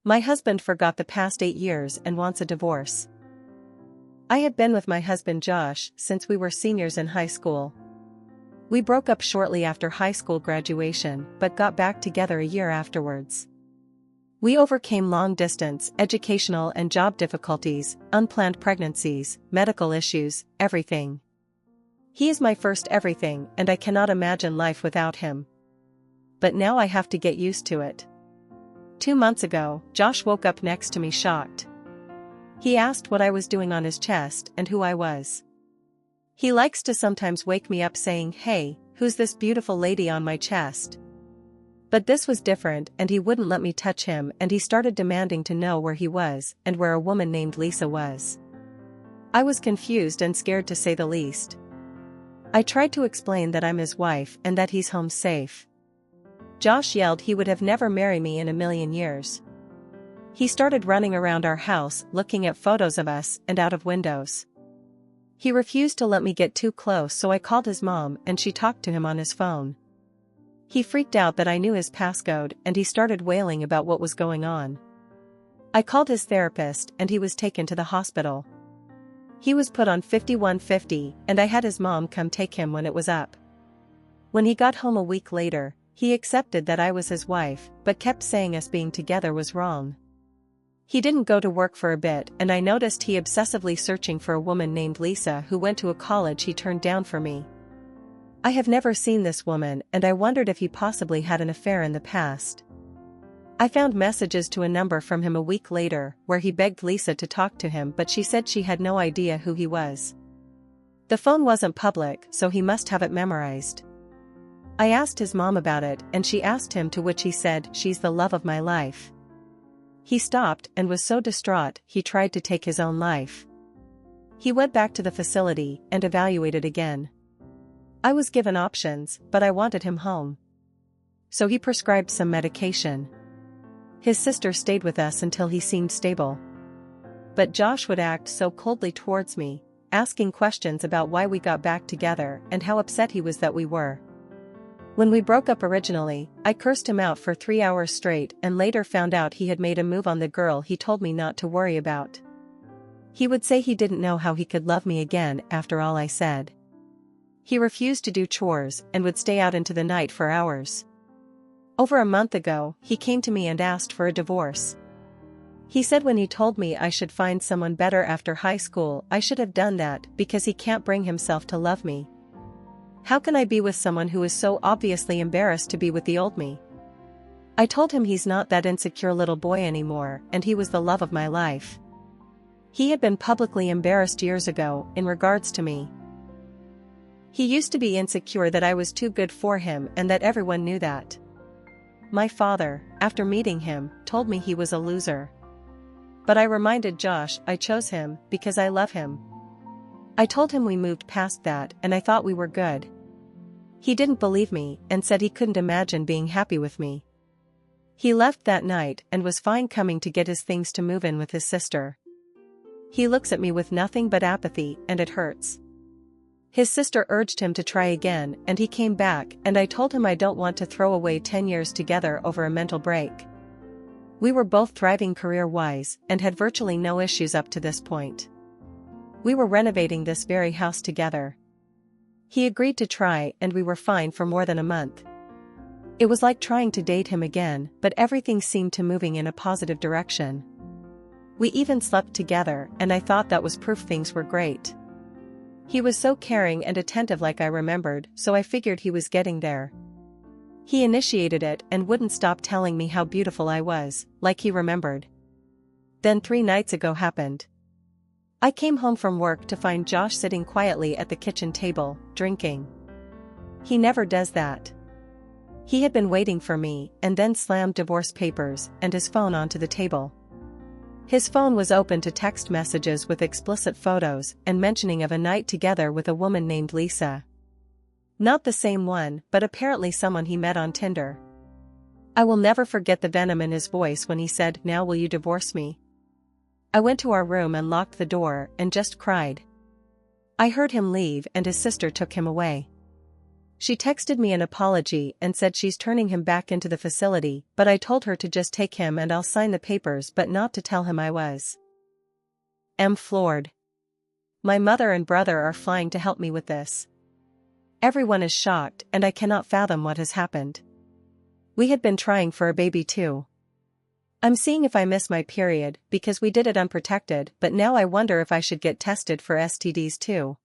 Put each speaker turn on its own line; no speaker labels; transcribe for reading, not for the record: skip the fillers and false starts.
My husband forgot the past 8 years and wants a divorce. I had been with my husband Josh since we were seniors in high school. We broke up shortly after high school graduation but got back together a year afterwards. We overcame long-distance, educational and job difficulties, unplanned pregnancies, medical issues, everything. He is my first everything and I cannot imagine life without him. But now I have to get used to it. 2 months ago, Josh woke up next to me shocked. He asked what I was doing on his chest and who I was. He likes to sometimes wake me up saying, "Hey, who's this beautiful lady on my chest?" But this was different and he wouldn't let me touch him and he started demanding to know where he was and where a woman named Lisa was. I was confused and scared to say the least. I tried to explain that I'm his wife and that he's home safe. Josh yelled he would have never married me in a million years. He started running around our house looking at photos of us and out of windows. He refused to let me get too close, so I called his mom and she talked to him on his phone. He freaked out that I knew his passcode and he started wailing about what was going on. I called his therapist and he was taken to the hospital. He was put on 5150 and I had his mom come take him when it was up. When he got home a week later, he accepted that I was his wife, but kept saying us being together was wrong. He didn't go to work for a bit and I noticed he obsessively searching for a woman named Lisa who went to a college he turned down for me. I have never seen this woman and I wondered if he possibly had an affair in the past. I found messages to a number from him a week later where he begged Lisa to talk to him, but she said she had no idea who he was. The phone wasn't public, so he must have it memorized. I asked his mom about it and she asked him, to which he said, "She's the love of my life." He stopped and was so distraught he tried to take his own life. He went back to the facility and evaluated again. I was given options, but I wanted him home. So he prescribed some medication. His sister stayed with us until he seemed stable. But Josh would act so coldly towards me, asking questions about why we got back together and how upset he was that we were. When we broke up originally, I cursed him out for 3 hours straight and later found out he had made a move on the girl he told me not to worry about. He would say he didn't know how he could love me again after all I said. He refused to do chores and would stay out into the night for hours. Over a month ago, he came to me and asked for a divorce. He said when he told me I should find someone better after high school, I should have done that because he can't bring himself to love me. How can I be with someone who is so obviously embarrassed to be with the old me? I told him he's not that insecure little boy anymore and he was the love of my life. He had been publicly embarrassed years ago in regards to me. He used to be insecure that I was too good for him and that everyone knew that. My father, after meeting him, told me he was a loser. But I reminded Josh I chose him because I love him. I told him we moved past that and I thought we were good. He didn't believe me and said he couldn't imagine being happy with me. He left that night and was fine coming to get his things to move in with his sister. He looks at me with nothing but apathy and it hurts. His sister urged him to try again and he came back and I told him I don't want to throw away 10 years together over a mental break. We were both thriving career-wise and had virtually no issues up to this point. We were renovating this very house together. He agreed to try and we were fine for more than a month. It was like trying to date him again, but everything seemed to moving in a positive direction. We even slept together and I thought that was proof things were great. He was so caring and attentive like I remembered, so I figured he was getting there. He initiated it and wouldn't stop telling me how beautiful I was, like he remembered. Then 3 nights ago happened. I came home from work to find Josh sitting quietly at the kitchen table, drinking. He never does that. He had been waiting for me and then slammed divorce papers and his phone onto the table. His phone was open to text messages with explicit photos and mentioning of a night together with a woman named Lisa. Not the same one, but apparently someone he met on Tinder. I will never forget the venom in his voice when he said, "Now will you divorce me?" I went to our room and locked the door and just cried. I heard him leave and his sister took him away. She texted me an apology and said she's turning him back into the facility, but I told her to just take him and I'll sign the papers but not to tell him I was. Am floored. My mother and brother are flying to help me with this. Everyone is shocked and I cannot fathom what has happened. We had been trying for a baby too. I'm seeing if I miss my period because we did it unprotected, but now I wonder if I should get tested for STDs too.